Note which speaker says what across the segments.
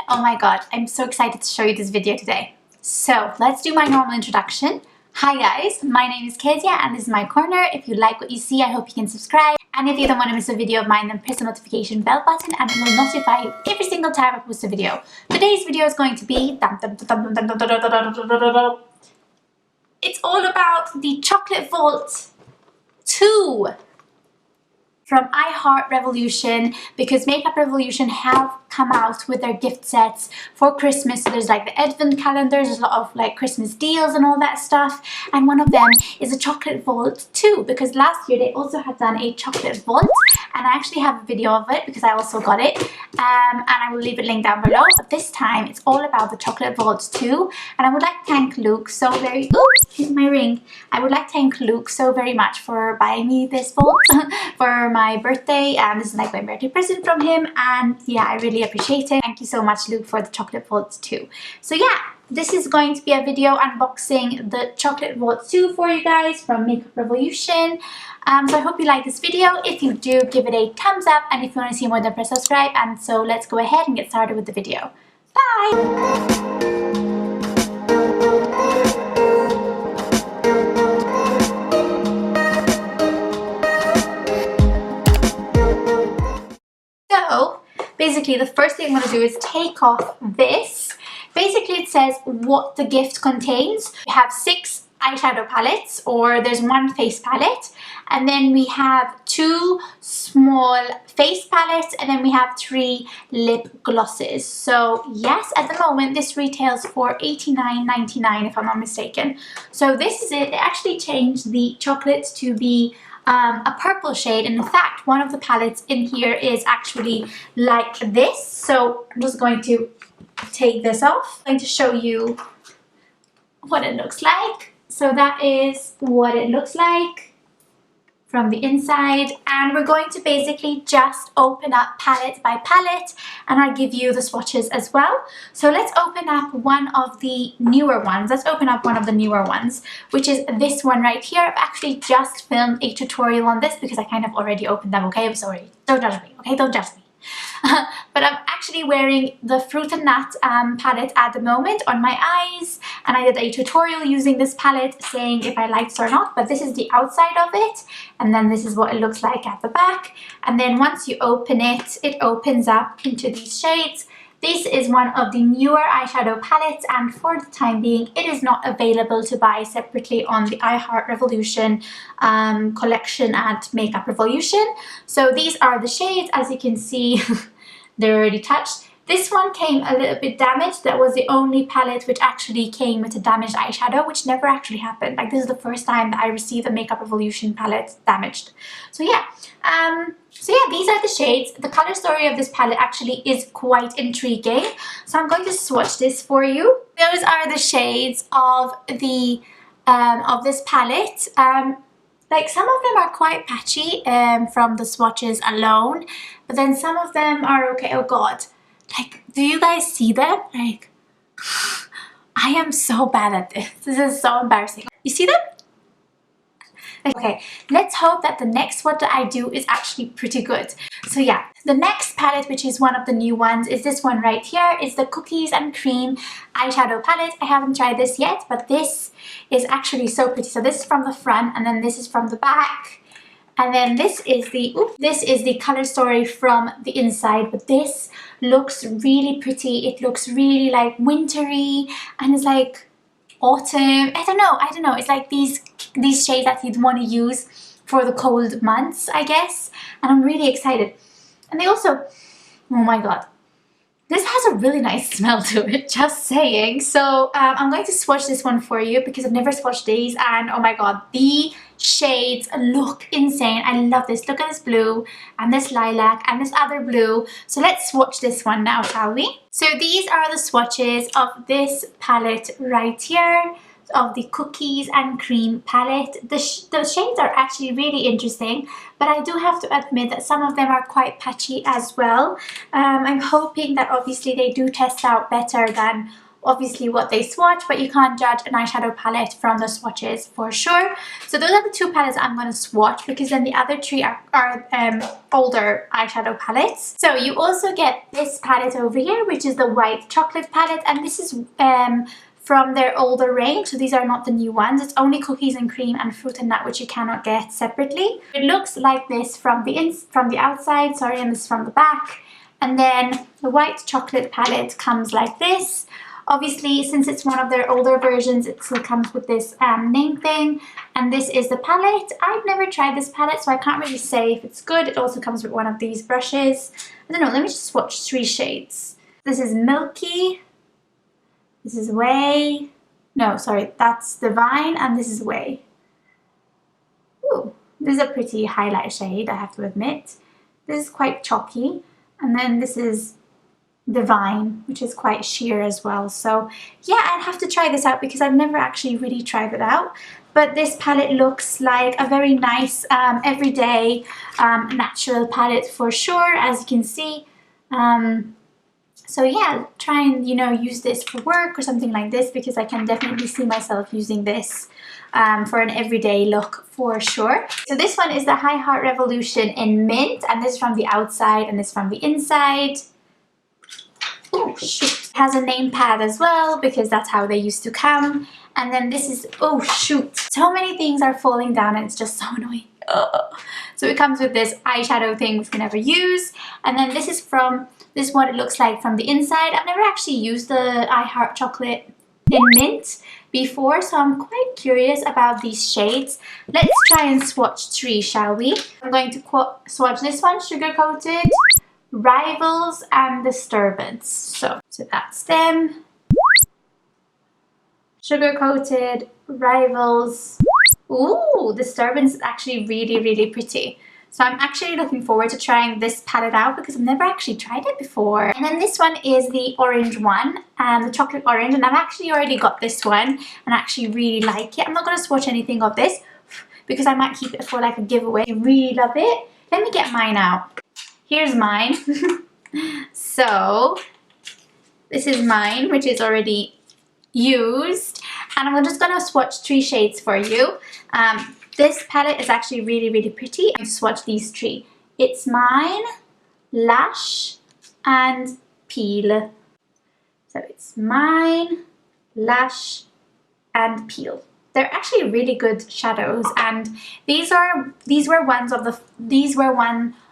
Speaker 1: Oh my god, I'm so excited to show you this video today. So let's do my normal introduction. Hi guys, my name is Kezzie and this is my corner. If you like what you see, I hope you can subscribe. And if you don't want to miss a video of mine, then press the notification bell button and it will notify you every single time I post a video. Today's video is going to be... It's all about the Chocolate Vault 2 from Revolution, because Makeup Revolution have come out with their gift sets for Christmas. So there's like the advent calendars, there's a lot of like Christmas deals and all that stuff, and one of them is a Chocolate Vault 2, because last year they also had done a Chocolate Vault, and I actually have a video of it because I also got it, and I will leave a link down below. But this time it's all about the Chocolate Vault 2, and I would like to thank Luke so very... Oops, here's my ring. I would like to thank Luke so very much for buying me this vault for my birthday, and this is like my birthday present from him, and yeah, I really appreciate it. Thank you so much, Luke, for the Chocolate Vault 2. So yeah, this is going to be a video unboxing the Chocolate Vault 2 for you guys from Makeup Revolution. So I hope you like this video. If you do, give it a thumbs up, and if you want to see more, then press subscribe. And so let's go ahead and get started with the video. Bye! So basically the first thing I'm going to do is take off this. Basically it says what the gift contains. We have 6 eyeshadow palettes, or there's 1 face palette, and then we have 2 small face palettes, and then we have 3 lip glosses. So yes, at the moment this retails for $89.99 if I'm not mistaken. So this is it. They actually changed the chocolates to be a purple shade, and in fact one of the palettes in here is actually like this. So I'm just going to take this off. I'm going to show you what it looks like. So that is what it looks like from the inside, and we're going to basically just open up palette by palette, and I'll give you the swatches as well. So let's open up one of the newer ones. Let's open up one of the newer ones, which is this one right here. I've actually just filmed a tutorial on this because I kind of already opened them, okay? I'm sorry. Don't judge me, okay? Don't judge me. But I'm actually wearing the Fruit and Nut palette at the moment on my eyes, and I did a tutorial using this palette saying if I liked it or not. But this is the outside of it, and then this is what it looks like at the back, and then once you open it, it opens up into these shades. This is one of the newer eyeshadow palettes, and for the time being it is not available to buy separately on the Revolution collection at Makeup Revolution. So these are the shades. As you can see, they're already touched. This one came a little bit damaged. That was the only palette which actually came with a damaged eyeshadow, which never actually happened. Like, this is the first time that I received a Makeup Revolution palette damaged. So yeah, these are the shades. The color story of this palette actually is quite intriguing. So I'm going to swatch this for you. Those are the shades of the of this palette. Like, some of them are quite patchy from the swatches alone, but then some of them are okay. Oh god. Like, do you guys see them? Like, I am so bad at this. This is so embarrassing. You see them? Okay, let's hope that the next one that I do is actually pretty good. So yeah, the next palette, which is one of the new ones, is this one right here. It's the Cookies and Cream eyeshadow palette. I haven't tried this yet, but this is actually so pretty. So this is from the front, and then this is from the back. And then this is the color story from the inside, but this looks really pretty. It looks really like wintry, and it's like autumn. I don't know. It's like these shades that you'd want to use for the cold months, I guess. And I'm really excited. And they also, oh my god, this has a really nice smell to it, just saying. So I'm going to swatch this one for you because I've never swatched these, and oh my god, the shades look insane. I love this. Look at this blue, and this lilac, and this other blue. So let's swatch this one now, shall we? So these are the swatches of this palette right here, of the Cookies and Cream palette. The shades are actually really interesting, but I do have to admit that some of them are quite patchy as well. I'm hoping that obviously they do test out better than obviously what they swatch, but you can't judge an eyeshadow palette from the swatches for sure. So those are the two palettes I'm going to swatch, because then the other three are older eyeshadow palettes. So you also get this palette over here, which is the white chocolate palette, and this is from their older range. So these are not the new ones. It's only cookies and cream and fruit and nut, which you cannot get separately. It looks like this from the outside, sorry, and this is from the back. And then the white chocolate palette comes like this. Obviously, since it's one of their older versions, it still comes with this name thing. And this is the palette. I've never tried this palette, so I can't really say if it's good. It also comes with one of these brushes. I don't know, let me just swatch 3 shades. This is Milky. This is Way. No, sorry, that's Divine, and this is Way. Ooh, this is a pretty highlight shade, I have to admit. This is quite chalky. And then this is Divine, which is quite sheer as well. So yeah, I'd have to try this out because I've never actually really tried it out. But this palette looks like a very nice everyday natural palette for sure, as you can see. So yeah, try and, you know, use this for work or something like this, because I can definitely see myself using this for an everyday look for sure. So this one is the High Heart Revolution in Mint, and this is from the outside and this from the inside. Oh shoot. It has a name pad as well, because that's how they used to come. And then this is, oh shoot, so many things are falling down and it's just so annoying. So it comes with this eyeshadow thing which we never use. And then this is what it looks like from the inside. I've never actually used the I Heart Chocolate in Mint before, so I'm quite curious about these shades. Let's try and swatch 3, shall we? I'm going to swatch this one, Sugar Coated, Rivals, and Disturbance. So that's them. Sugar Coated, Rivals. Ooh, Disturbance is actually really, really pretty. So I'm actually looking forward to trying this palette out because I've never actually tried it before. And then this one is the orange one, the chocolate orange, and I've actually already got this one and I actually really like it. I'm not going to swatch anything of this because I might keep it for like a giveaway. I really love it. Let me get mine out. Here's mine. So this is mine, which is already used, and I'm just going to swatch 3 shades for you. This palette is actually really, really pretty. I'm going to swatch these 3. It's mine, Lash, and Peel. So it's mine, Lash, and Peel. They're actually really good shadows, and these were one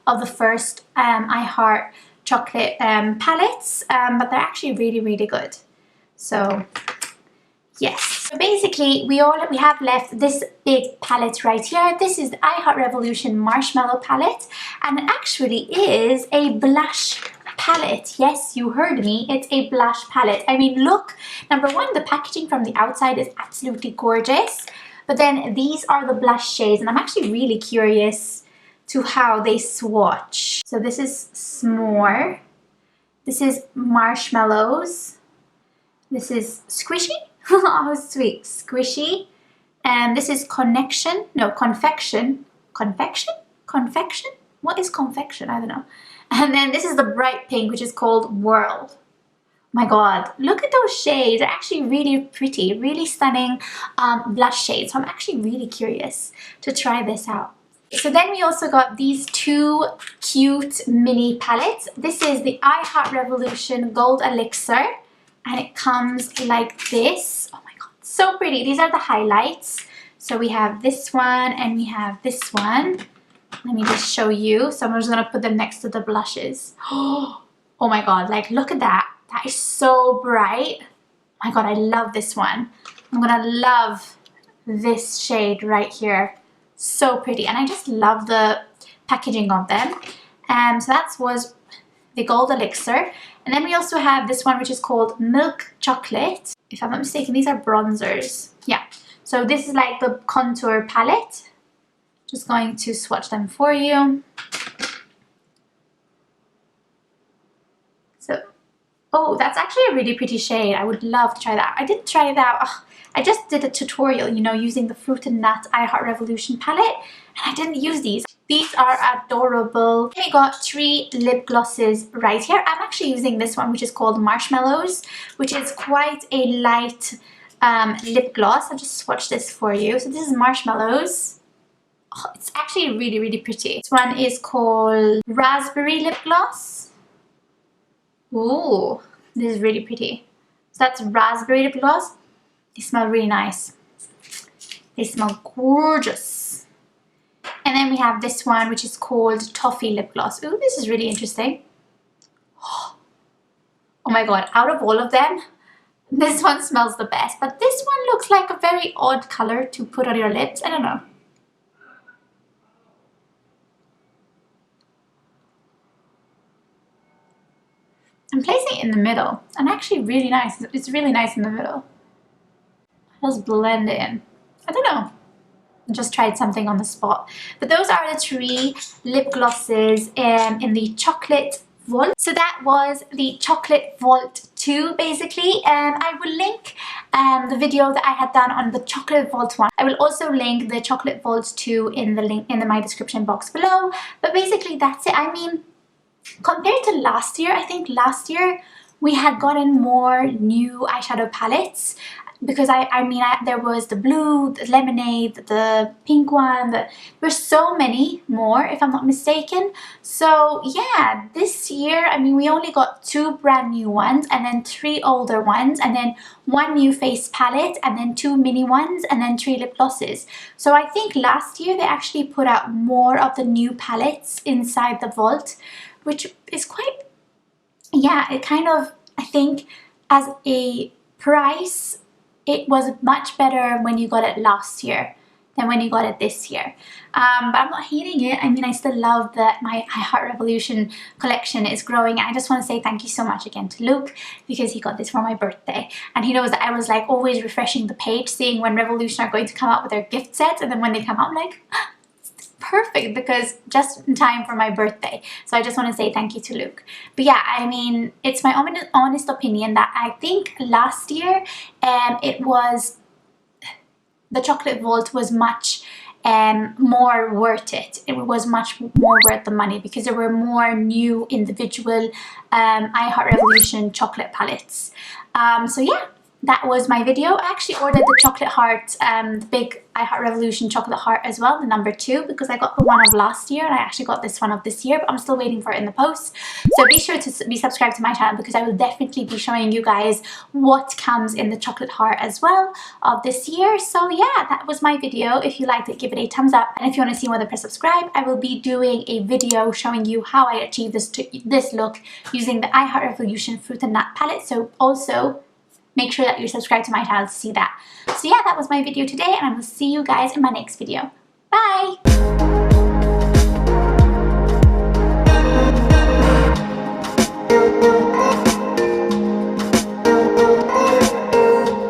Speaker 1: of the first I Heart Chocolate palettes, but they're actually really, really good. So yes. So basically, we have left this big palette right here. This is the I Heart Revolution Marshmallow palette, and it actually is a blush palette. Yes, you heard me. It's a blush palette. I mean, look. Number one, the packaging from the outside is absolutely gorgeous. But then these are the blush shades, and I'm actually really curious to how they swatch. So this is S'more. This is Marshmallows. This is Squishy. Oh, sweet. Squishy. And this is Connection. No, Confection. Confection? Confection? What is confection? I don't know. And then this is the bright pink, which is called World. My god, look at those shades. They're actually really pretty, really stunning blush shades. So I'm actually really curious to try this out. So then we also got these 2 cute mini palettes. This is the I Heart Revolution Gold Elixir, and it comes like this. Oh my god, so pretty. These are the highlights. So we have this one and we have this one. Let me just show you. So I'm just gonna put them next to the blushes. Oh my god, like look at that. That is so bright. Oh my god, I love this one. I'm gonna love this shade right here. So pretty, and I just love the packaging of them. So that was the Gold Elixir. And then we also have this one, which is called Milk Chocolate. If I'm not mistaken, these are bronzers. Yeah, so this is like the contour palette. Just going to swatch them for you. So, oh, that's actually a really pretty shade. I would love to try that. I did try that. Oh, I just did a tutorial, you know, using the Fruit and Nut I Heart Revolution palette, and I didn't use these. These are adorable. We got 3 lip glosses right here. I'm actually using this one, which is called Marshmallows, which is quite a light lip gloss. I'll just swatch this for you. So this is Marshmallows. Oh, it's actually really, really pretty. This one is called Raspberry Lip Gloss. Ooh, this is really pretty. So that's Raspberry Lip Gloss. They smell really nice. They smell gorgeous. And then we have this one, which is called Toffee Lip Gloss. Ooh, this is really interesting. Oh my god, out of all of them, this one smells the best. But this one looks like a very odd color to put on your lips. I don't know. I'm placing it in the middle, and actually really nice. It's really nice in the middle. Just blend it in. I don't know. I just tried something on the spot. But those are the 3 lip glosses in the Chocolate Vault. So that was the Chocolate Vault 2 basically. I will link the video that I had done on the Chocolate Vault 1. I will also link the Chocolate Vault 2 in the link in my description box below. But basically that's it. I mean, compared to last year, I think last year we had gotten more new eyeshadow palettes because there was the blue, the lemonade, the pink one, there were so many more if I'm not mistaken. So yeah, this year, I mean, we only got 2 brand new ones and then 3 older ones and then 1 new face palette and then 2 mini ones and then 3 lip glosses. So I think last year they actually put out more of the new palettes inside the vault, which is quite, yeah, it kind of, I think as a price, it was much better when you got it last year than when you got it this year. But I'm not hating it. I mean, I still love that my I Heart Revolution collection is growing. I just want to say thank you so much again to Luke because he got this for my birthday. And he knows that I was like always refreshing the page, seeing when Revolution are going to come out with their gift sets. And then when they come out, I'm like, perfect, because just in time for my birthday. So I just want to say thank you to Luke. But yeah, I mean, it's my honest opinion that I think last year it was, the Chocolate Vault was much more worth it. It was much more worth the money because there were more new individual I Heart Revolution chocolate palettes. So yeah, that was my video. I actually ordered the chocolate heart, the big I Heart Revolution chocolate heart as well, the number 2, because I got the one of last year and I actually got this one of this year, but I'm still waiting for it in the post. So be sure to be subscribed to my channel because I will definitely be showing you guys what comes in the chocolate heart as well of this year. So yeah, that was my video. If you liked it, give it a thumbs up, and if you want to see more, then press subscribe. I will be doing a video showing you how I achieved this look using the I Heart Revolution Fruit and Nut palette. So also make sure that you're subscribed to my channel to see that. So yeah, that was my video today, and I will see you guys in my next video. Bye!